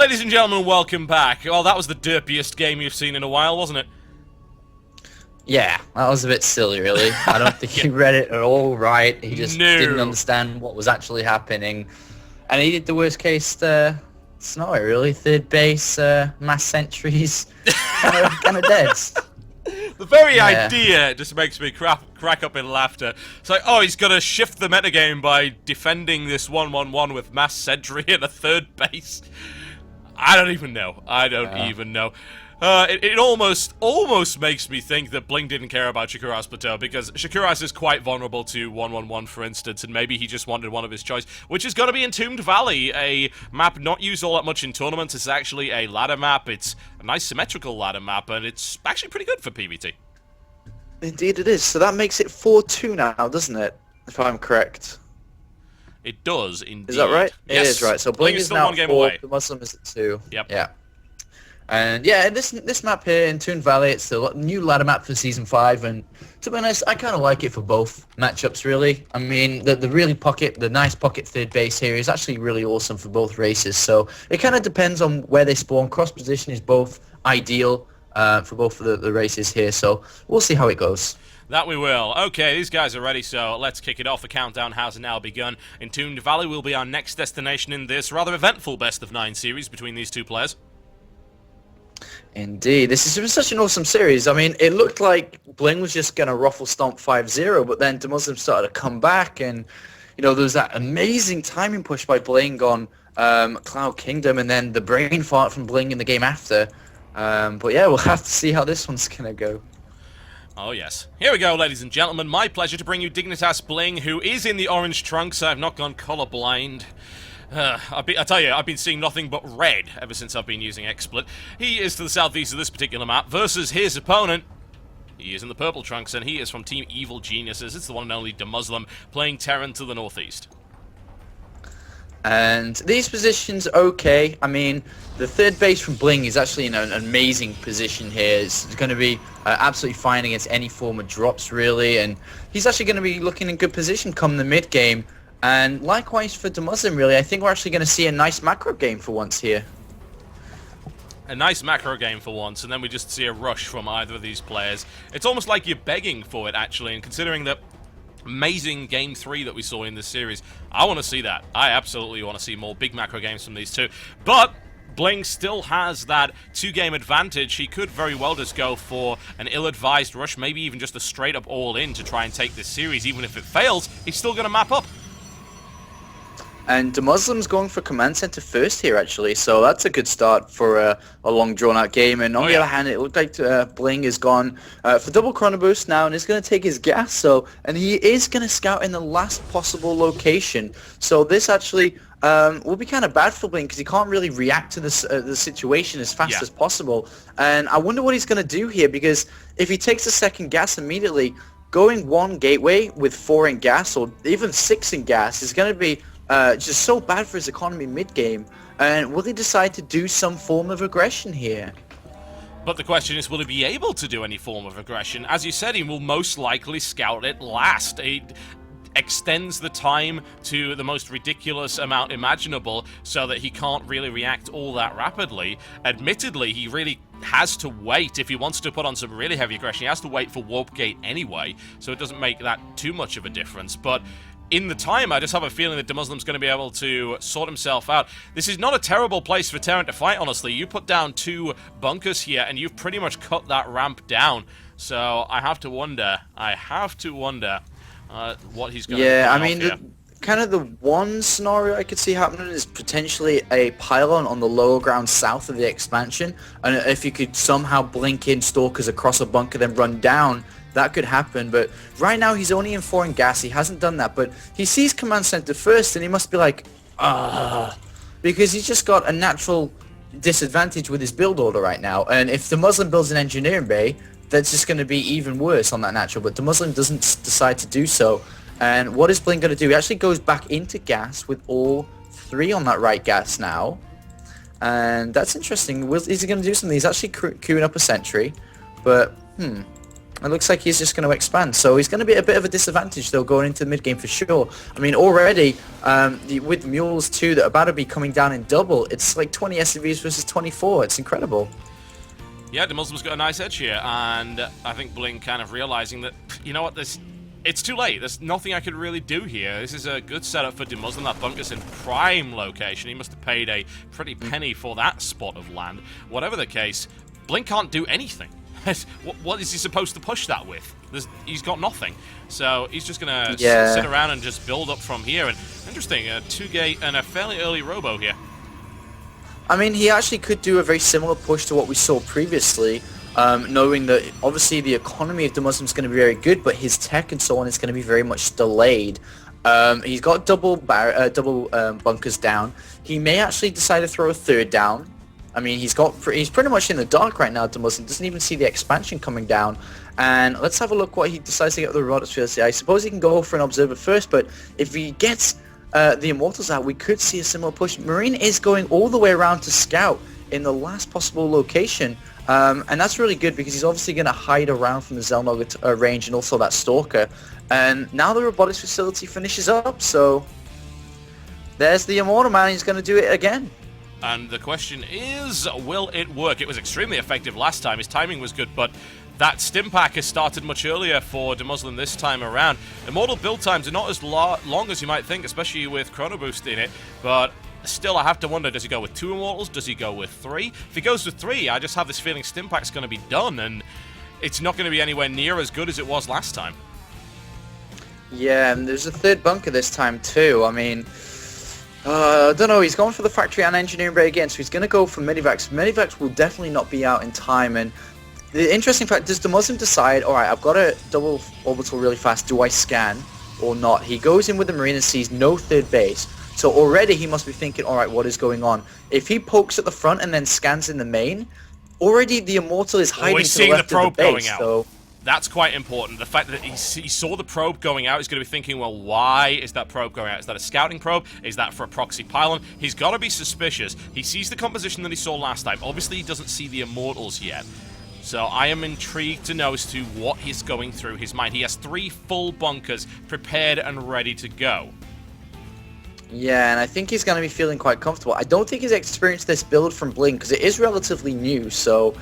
ladies and gentlemen, welcome back. Well, that was the derpiest game you've seen in a while, wasn't it? Yeah, that was a bit silly, really. I don't think he read it at all right. He just didn't understand what was actually happening. And he did the worst case scenario, really. Third base, mass sentries, kind of dead. The very idea just makes me crack up in laughter. It's like, oh, he's going to shift the metagame by defending this 1-1-1 with mass sentry and a third base. I don't even know. I don't even know. It almost makes me think that BlinG didn't care about Shakuras Plateau, because Shakuras is quite vulnerable to 1-1-1, for instance, and maybe he just wanted one of his choice, which is going to be Entombed Valley, a map not used all that much in tournaments. It's actually a ladder map. It's a nice symmetrical ladder map, and it's actually pretty good for PvT. Indeed it is. So that makes it 4-2 now, doesn't it? If I'm correct. It does, indeed. Is that right? Yes. It is right. So BlinG is now 4, DeMuslim is at 2. Yep. Yeah. And yeah, this map here in Entombed Valley, it's the new ladder map for Season 5, and to be honest, I kind of like it for both matchups, really. I mean, the nice pocket third base here is actually really awesome for both races, so it kind of depends on where they spawn. Cross position is both ideal for both of the races here, so we'll see how it goes. That we will. Okay, these guys are ready, so let's kick it off. The countdown has now begun. Entombed Valley will be our next destination in this rather eventful best-of-9 series between these two players. Indeed. This has been such an awesome series. I mean, it looked like BlinG was just going to ruffle stomp 5-0, but then DeMuslim started to come back, and, you know, there was that amazing timing push by BlinG on Cloud Kingdom, and then the brain fart from BlinG in the game after. But yeah, we'll have to see how this one's going to go. Oh yes. Here we go, ladies and gentlemen. My pleasure to bring you Dignitas.BlinG, who is in the orange trunks. I've not gone colorblind. I tell you, I've been seeing nothing but red ever since I've been using XSplit. He is to the southeast of this particular map versus his opponent. He is in the purple trunks, and he is from Team Evil Geniuses. It's the one and only DeMuslim playing Terran to the northeast. And these positions, okay. I mean, the third base from BlinG is actually in an amazing position here. It's going to be absolutely fine against any form of drops, really. And he's actually going to be looking in good position come the mid game. And likewise for DeMuslim, really, I think we're actually going to see a nice macro game for once here. A nice macro game for once, and then we just see a rush from either of these players. It's almost like you're begging for it, actually, and considering the amazing Game 3 that we saw in this series, I want to see that. I absolutely want to see more big macro games from these two. But BlinG still has that 2-game advantage. He could very well just go for an ill-advised rush, maybe even just a straight-up all-in to try and take this series. Even if it fails, he's still going to map up. And DeMuslim's going for Command Center first here, actually, so that's a good start for a long, drawn-out game. And on the other hand, it looked like BlinG is gone for double Chrono Boost now, and is going to take his gas, and he is going to scout in the last possible location. So this actually will be kind of bad for BlinG, because he can't really react to this, the situation as fast as possible. And I wonder what he's going to do here, because if he takes the second gas immediately, going 1 gateway with 4 in gas, or even 6 in gas, is going to be just so bad for his economy mid-game. And will he decide to do some form of aggression here? But the question is, will he be able to do any form of aggression? As you said, he will most likely scout it last. It extends the time to the most ridiculous amount imaginable so that he can't really react all that rapidly. Admittedly, he really has to wait. If he wants to put on some really heavy aggression, he has to wait for Warp Gate anyway, so it doesn't make that too much of a difference. But in the time, I just have a feeling that DeMuslim's going to be able to sort himself out. This is not a terrible place for Terran to fight, honestly. You put down 2 bunkers here, and you've pretty much cut that ramp down. So I have to wonder what he's going to do. Yeah, I mean, kind of the one scenario I could see happening is potentially a pylon on the lower ground south of the expansion. And if you could somehow blink in Stalkers across a bunker, then run down, that could happen. But right now he's only in 4 in gas. He hasn't done that, but he sees Command Center first, and he must be like, because he's just got a natural disadvantage with his build order right now. And if DeMuslim builds an engineering bay, that's just going to be even worse on that natural. But DeMuslim doesn't decide to do so. And what is BlinG going to do? He actually goes back into gas with all 3 on that right gas now. And that's interesting. Is he going to do something? He's actually queuing up a sentry. But, It looks like he's just going to expand. So he's going to be a bit of a disadvantage, though, going into the mid-game for sure. I mean, already, with Mules, too, that are about to be coming down in double, it's like 20 SCVs versus 24. It's incredible. Yeah, DeMuslim's got a nice edge here, and I think BlinG kind of realizing that, you know what, it's too late. There's nothing I could really do here. This is a good setup for DeMuslim. That bunker's in prime location. He must have paid a pretty penny for that spot of land. Whatever the case, BlinG can't do anything. What is he supposed to push that with? He's got nothing. So he's just going to sit around and just build up from here. And interesting, a 2-gate and a fairly early robo here. I mean, he actually could do a very similar push to what we saw previously, knowing that obviously the economy of DeMuslim is going to be very good, but his tech and so on is going to be very much delayed. He's got double bunkers down. He may actually decide to throw a third down. I mean, he's pretty much in the dark right now. DeMuslim doesn't even see the expansion coming down. And let's have a look what he decides to get with the robotics field. I suppose he can go for an observer first, but if he gets the Immortals out, we could see a similar push. Marine is going all the way around to scout in the last possible location. And that's really good because he's obviously going to hide around from the Xelnog range and also that Stalker. And now the robotics facility finishes up, so there's the Immortal man. He's going to do it again. And the question is, will it work? It was extremely effective last time. His timing was good, but that stim pack has started much earlier for DeMuslim this time around. Immortal build times are not as long as you might think, especially with Chrono Boost in it, but still I have to wonder, does he go with 2 Immortals? Does he go with 3? If he goes with 3, I just have this feeling stim pack's going to be done, and it's not going to be anywhere near as good as it was last time. Yeah, and there's a third bunker this time too. I mean, I don't know, he's going for the factory and engineering bay again, so he's going to go for Medivacs. Medivacs will definitely not be out in time, and the interesting fact, does DeMuslim decide, alright, I've got a double orbital really fast, do I scan or not? He goes in with the Marine and sees no third base, so already he must be thinking, alright, what is going on? If he pokes at the front and then scans in the main, already the Immortal is hiding to the left of the base, so that's quite important. The fact that he saw the probe going out, he's going to be thinking, well, why is that probe going out? Is that a scouting probe? Is that for a proxy pylon? He's got to be suspicious. He sees the composition that he saw last time. Obviously, he doesn't see the Immortals yet. So I am intrigued to know as to what is going through his mind. He has 3 full bunkers prepared and ready to go. Yeah, and I think he's going to be feeling quite comfortable. I don't think he's experienced this build from BlinG because it is relatively new, so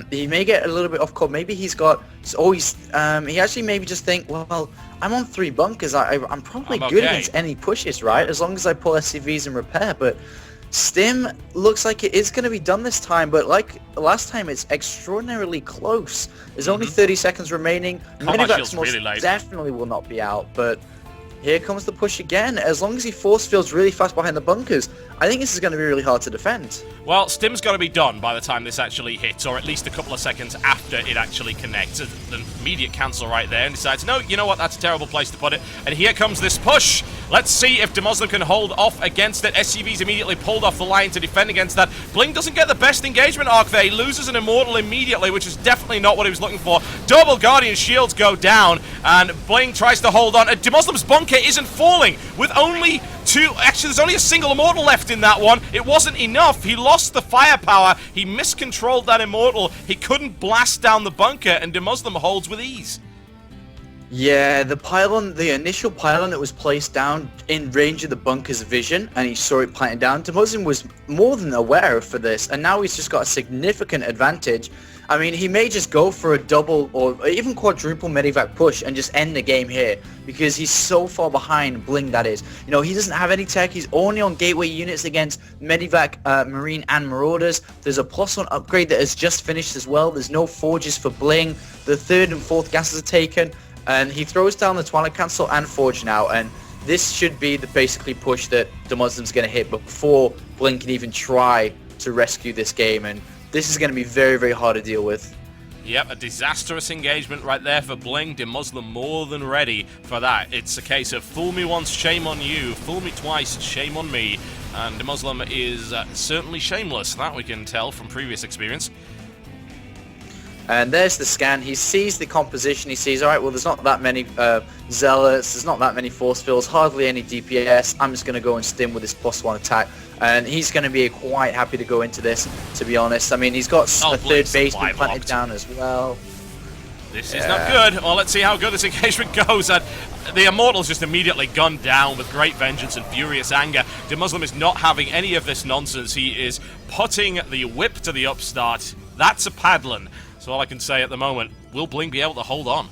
he may get a little bit off course. Maybe he's got... he actually maybe just think, well, I'm on 3 bunkers. I'm probably good against any pushes, right? As long as I pull SCVs and repair. But Stim looks like it is going to be done this time. But like last time, it's extraordinarily close. There's only 30 seconds remaining. Medivacs most definitely will not be out. But here comes the push again. As long as he force fields really fast behind the bunkers, I think this is going to be really hard to defend. Well, Stim's got to be done by the time this actually hits, or at least a couple of seconds after it actually connects. The immediate cancel right there and decides, no, you know what, that's a terrible place to put it. And here comes this push. Let's see if DeMuslim can hold off against it. SCV's immediately pulled off the line to defend against that. BlinG doesn't get the best engagement arc there. He loses an Immortal immediately, which is definitely not what he was looking for. Double Guardian shields go down, and BlinG tries to hold on. DeMuslim's bunker isn't falling with only 2. Actually, there's only a single Immortal left in that one. It wasn't enough. He lost the firepower. He miscontrolled that Immortal. He couldn't blast down the bunker, and DeMuslim holds with ease. Yeah, the initial pylon that was placed down in range of the bunker's vision, and he saw it planted down. DeMuslim was more than aware for this, and now he's just got a significant advantage. I mean, he may just go for a double or even quadruple Medivac push and just end the game here because he's so far behind BlinG, that is. You know, he doesn't have any tech. He's only on gateway units against Medivac, Marine, and Marauders. There's a +1 upgrade that has just finished as well. There's no forges for BlinG. The 3rd and 4th gases are taken. And he throws down the Twilight Cancel and Forge now, and this should be the basically push that DeMuslim's going to hit before BlinG can even try to rescue this game, and this is going to be very, very hard to deal with. Yep, a disastrous engagement right there for BlinG. DeMuslim more than ready for that. It's a case of fool me once, shame on you. Fool me twice, shame on me. And DeMuslim is certainly shameless. That we can tell from previous experience. And there's the scan. He sees the composition. He sees, all right, well, there's not that many Zealots. There's not that many Force Fields. Hardly any DPS. I'm just going to go and stim with this +1 attack. And he's going to be quite happy to go into this, to be honest. I mean, he's got a 3rd baseman planted down as well. This is not good. Well, let's see how good this engagement goes. And the Immortal's just immediately gunned down with great vengeance and furious anger. DeMuslim is not having any of this nonsense. He is putting the whip to the upstart. That's a paddling. So all I can say at the moment, will BlinG be able to hold on?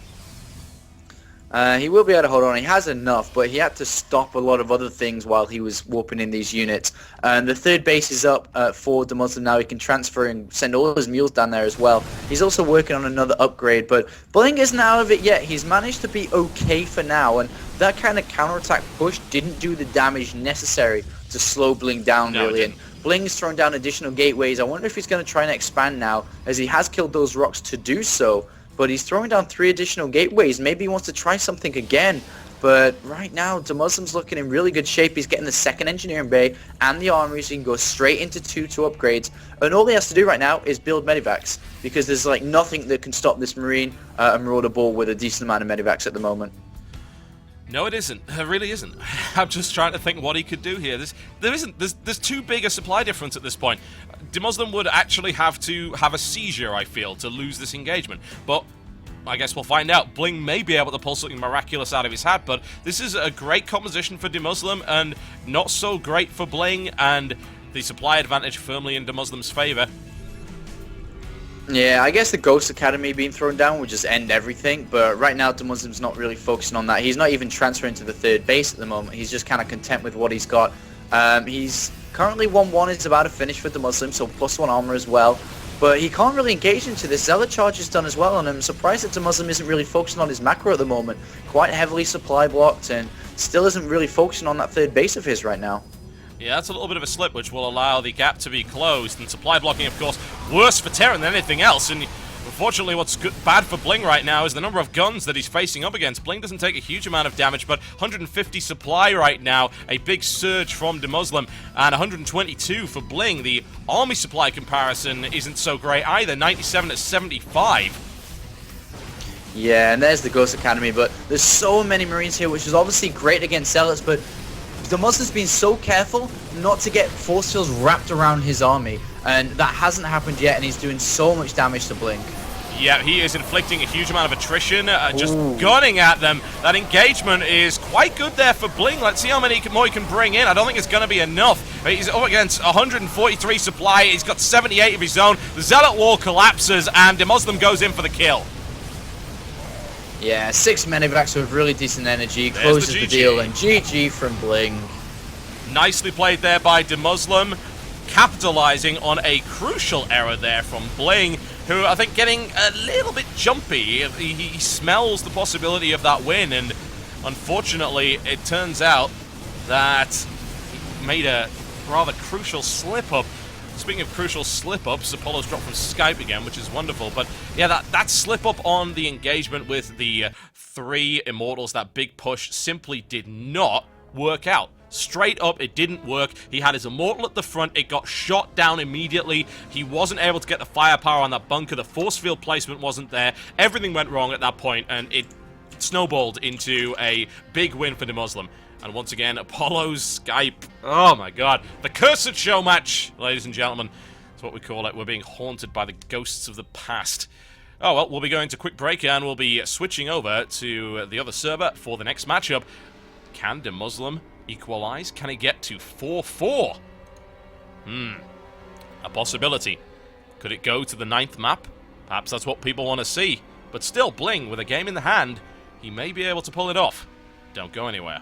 He will be able to hold on. He has enough, but he had to stop a lot of other things while he was warping in these units. And the third base is up for DeMuslim now. He can transfer and send all his mules down there as well. He's also working on another upgrade, but BlinG isn't out of it yet. He's managed to be okay for now, and that kind of counterattack push didn't do the damage necessary to slow BlinG down, really. And BlinG's thrown down additional gateways. I wonder if he's going to try and expand now, as he has killed those rocks to do so. But he's throwing down 3 additional gateways. Maybe he wants to try something again. But right now, DeMuslim's looking in really good shape. He's getting the second engineering bay and the armory, so he can go straight into 2 upgrades. And all he has to do right now is build medivacs, because there's like nothing that can stop this Marine and Marauder ball with a decent amount of medivacs at the moment. No, it isn't. There really isn't. I'm just trying to think what he could do here. There's too big a supply difference at this point. DeMuslim would actually have to have a seizure, I feel, to lose this engagement. But I guess we'll find out. BlinG may be able to pull something miraculous out of his hat, but this is a great composition for DeMuslim and not so great for BlinG, and the supply advantage firmly in DeMuslim's favor. Yeah, I guess the Ghost Academy being thrown down would just end everything, but right now DeMuslim's not really focusing on that. He's not even transferring to the third base at the moment. He's just kind of content with what he's got. He's currently 1-1. It's about to finish for DeMuslim, so +1 armor as well. But he can't really engage into this. Zealot charge is done as well, and I'm surprised that DeMuslim isn't really focusing on his macro at the moment. Quite heavily supply blocked, and still isn't really focusing on that third base of his right now. Yeah, that's a little bit of a slip, which will allow the gap to be closed. And supply blocking, of course, worse for Terran than anything else. And unfortunately, what's bad for BlinG right now is the number of guns that he's facing up against. BlinG doesn't take a huge amount of damage, but 150 supply right now, a big surge from DeMuslim, and 122 for BlinG. The army supply comparison isn't so great either, 97 to 75. Yeah, and there's the Ghost Academy, but there's so many Marines here, which is obviously great against Zealots, but DeMuslim's been so careful not to get force fields wrapped around his army, and that hasn't happened yet, and he's doing so much damage to BlinG. Yeah, he is inflicting a huge amount of attrition, just gunning at them. That engagement is quite good there for BlinG. Let's see how many more he can bring in. I don't think it's going to be enough. He's up against 143 supply. He's got 78 of his own. The Zealot wall collapses, and DeMuslim goes in for the kill. Yeah, 6 medivacs with really decent energy, closes the deal, and GG from BlinG. Nicely played there by DeMuslim, capitalizing on a crucial error there from BlinG, who I think getting a little bit jumpy. He smells the possibility of that win, and unfortunately it turns out that he made a rather crucial slip-up. Speaking of crucial slip-ups, Apollo's dropped from Skype again, which is wonderful. But yeah, that slip-up on the engagement with the 3 Immortals, that big push, simply did not work out. Straight up, it didn't work. He had his Immortal at the front. It got shot down immediately. He wasn't able to get the firepower on that bunker. The force field placement wasn't there. Everything went wrong at that point, and it snowballed into a big win for DeMuslim. And once again, Apollo's Skype. Oh my god. The cursed show match, ladies and gentlemen. That's what we call it. We're being haunted by the ghosts of the past. Oh well, we'll be going to quick break, and we'll be switching over to the other server for the next matchup. Can DeMuslim equalize? Can he get to 4-4? A possibility. Could it go to the 9th map? Perhaps that's what people want to see. But still, BlinG, with a game in the hand, he may be able to pull it off. Don't go anywhere.